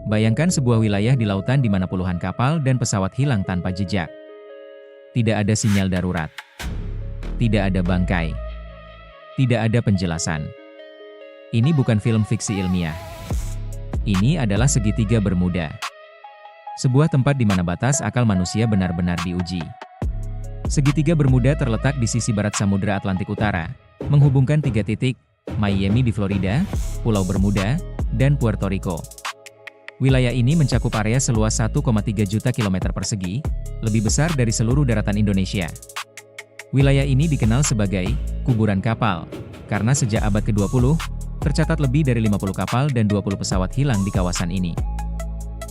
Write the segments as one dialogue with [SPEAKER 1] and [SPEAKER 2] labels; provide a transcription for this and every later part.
[SPEAKER 1] Bayangkan sebuah wilayah di lautan di mana puluhan kapal dan pesawat hilang tanpa jejak. Tidak ada sinyal darurat. Tidak ada bangkai. Tidak ada penjelasan. Ini bukan film fiksi ilmiah. Ini adalah segitiga Bermuda. Sebuah tempat di mana batas akal manusia benar-benar diuji. Segitiga Bermuda terletak di sisi barat Samudra Atlantik Utara, menghubungkan tiga titik, Miami di Florida, Pulau Bermuda, dan Puerto Rico. Wilayah ini mencakup area seluas 1,3 juta kilometer persegi, lebih besar dari seluruh daratan Indonesia. Wilayah ini dikenal sebagai kuburan kapal, karena sejak abad ke-20, tercatat lebih dari 50 kapal dan 20 pesawat hilang di kawasan ini.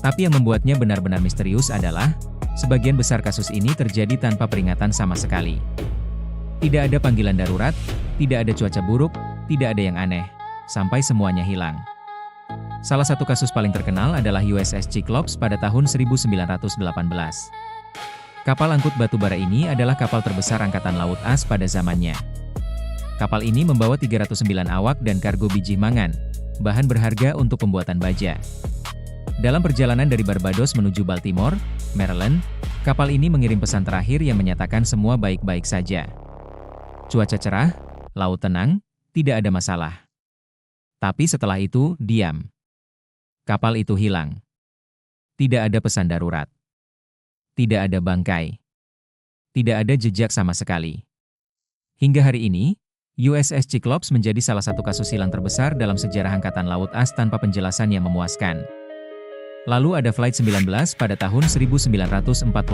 [SPEAKER 1] Tapi yang membuatnya benar-benar misterius adalah, sebagian besar kasus ini terjadi tanpa peringatan sama sekali. Tidak ada panggilan darurat, tidak ada cuaca buruk, tidak ada yang aneh, sampai semuanya hilang. Salah satu kasus paling terkenal adalah USS Cyclops pada tahun 1918. Kapal angkut batu bara ini adalah kapal terbesar Angkatan Laut AS pada zamannya. Kapal ini membawa 309 awak dan kargo biji mangan, bahan berharga untuk pembuatan baja. Dalam perjalanan dari Barbados menuju Baltimore, Maryland, kapal ini mengirim pesan terakhir yang menyatakan semua baik-baik saja. Cuaca cerah, laut tenang, tidak ada masalah. Tapi setelah itu, diam. Kapal itu hilang. Tidak ada pesan darurat. Tidak ada bangkai. Tidak ada jejak sama sekali. Hingga hari ini, USS Cyclops menjadi salah satu kasus hilang terbesar dalam sejarah Angkatan Laut AS tanpa penjelasan yang memuaskan. Lalu ada Flight 19 pada tahun 1945. 5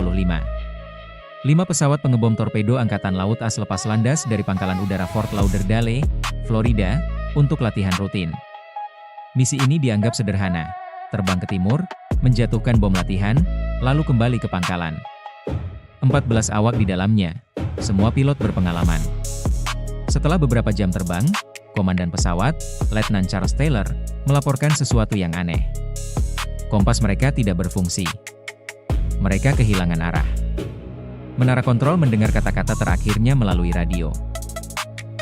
[SPEAKER 1] pesawat pengebom torpedo Angkatan Laut AS lepas landas dari pangkalan udara Fort Lauderdale, Florida, untuk latihan rutin. Misi ini dianggap sederhana, terbang ke timur, menjatuhkan bom latihan, lalu kembali ke pangkalan. 14 awak di dalamnya, semua pilot berpengalaman. Setelah beberapa jam terbang, komandan pesawat, Letnan Charles Taylor, melaporkan sesuatu yang aneh. Kompas mereka tidak berfungsi. Mereka kehilangan arah. Menara kontrol mendengar kata-kata terakhirnya melalui radio.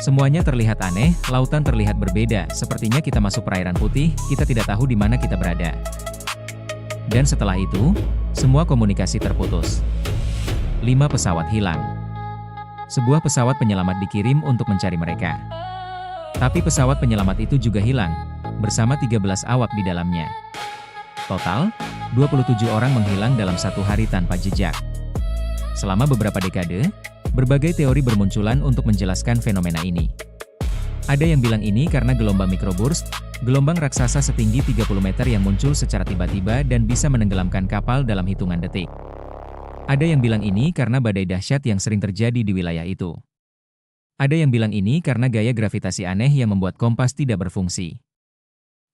[SPEAKER 1] Semuanya terlihat aneh, lautan terlihat berbeda, sepertinya kita masuk perairan putih, kita tidak tahu di mana kita berada. Dan setelah itu, semua komunikasi terputus. 5 pesawat hilang. Sebuah pesawat penyelamat dikirim untuk mencari mereka. Tapi pesawat penyelamat itu juga hilang, bersama 13 awak di dalamnya. Total, 27 orang menghilang dalam satu hari tanpa jejak. Selama beberapa dekade, berbagai teori bermunculan untuk menjelaskan fenomena ini. Ada yang bilang ini karena gelombang microburst, gelombang raksasa setinggi 30 meter yang muncul secara tiba-tiba dan bisa menenggelamkan kapal dalam hitungan detik. Ada yang bilang ini karena badai dahsyat yang sering terjadi di wilayah itu. Ada yang bilang ini karena gaya gravitasi aneh yang membuat kompas tidak berfungsi.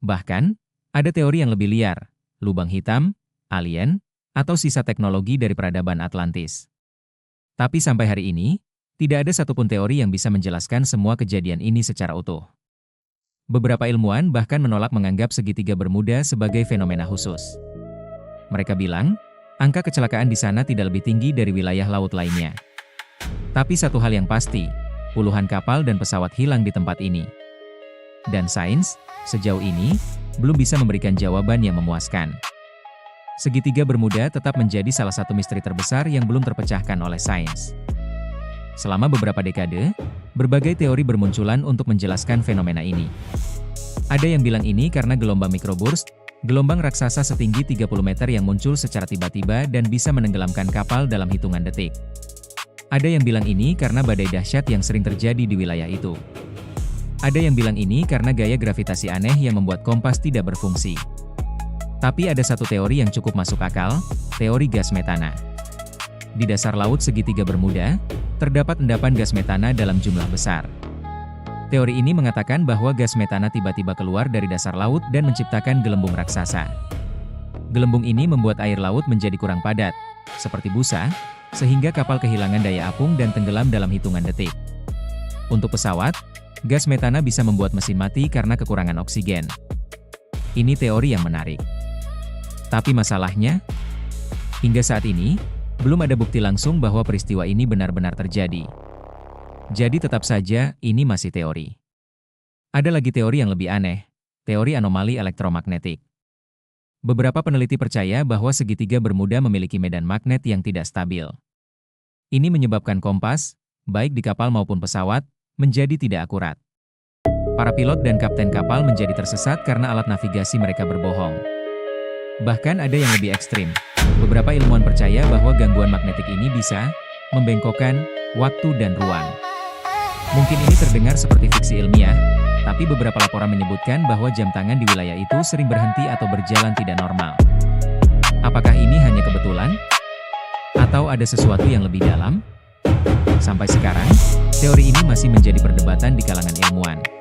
[SPEAKER 1] Bahkan, ada teori yang lebih liar, lubang hitam, alien, atau sisa teknologi dari peradaban Atlantis. Tapi sampai hari ini, tidak ada satupun teori yang bisa menjelaskan semua kejadian ini secara utuh. Beberapa ilmuwan bahkan menolak menganggap segitiga Bermuda sebagai fenomena khusus. Mereka bilang, angka kecelakaan di sana tidak lebih tinggi dari wilayah laut lainnya. Tapi satu hal yang pasti, puluhan kapal dan pesawat hilang di tempat ini. Dan sains, sejauh ini, belum bisa memberikan jawaban yang memuaskan. Segitiga Bermuda tetap menjadi salah satu misteri terbesar yang belum terpecahkan oleh sains. Selama beberapa dekade, berbagai teori bermunculan untuk menjelaskan fenomena ini. Ada yang bilang ini karena gelombang microburst, gelombang raksasa setinggi 30 meter yang muncul secara tiba-tiba dan bisa menenggelamkan kapal dalam hitungan detik. Ada yang bilang ini karena badai dahsyat yang sering terjadi di wilayah itu. Ada yang bilang ini karena gaya gravitasi aneh yang membuat kompas tidak berfungsi. Tapi ada satu teori yang cukup masuk akal, teori gas metana. Di dasar laut segitiga Bermuda, terdapat endapan gas metana dalam jumlah besar. Teori ini mengatakan bahwa gas metana tiba-tiba keluar dari dasar laut dan menciptakan gelembung raksasa. Gelembung ini membuat air laut menjadi kurang padat, seperti busa, sehingga kapal kehilangan daya apung dan tenggelam dalam hitungan detik. Untuk pesawat, gas metana bisa membuat mesin mati karena kekurangan oksigen. Ini teori yang menarik. Tapi masalahnya, hingga saat ini, belum ada bukti langsung bahwa peristiwa ini benar-benar terjadi. Jadi tetap saja, ini masih teori. Ada lagi teori yang lebih aneh, teori anomali elektromagnetik. Beberapa peneliti percaya bahwa segitiga Bermuda memiliki medan magnet yang tidak stabil. Ini menyebabkan kompas, baik di kapal maupun pesawat, menjadi tidak akurat. Para pilot dan kapten kapal menjadi tersesat karena alat navigasi mereka berbohong. Bahkan ada yang lebih ekstrim. Beberapa ilmuwan percaya bahwa gangguan magnetik ini bisa membengkokkan waktu dan ruang. Mungkin ini terdengar seperti fiksi ilmiah, tapi beberapa laporan menyebutkan bahwa jam tangan di wilayah itu sering berhenti atau berjalan tidak normal. Apakah ini hanya kebetulan? Atau ada sesuatu yang lebih dalam? Sampai sekarang, teori ini masih menjadi perdebatan di kalangan ilmuwan.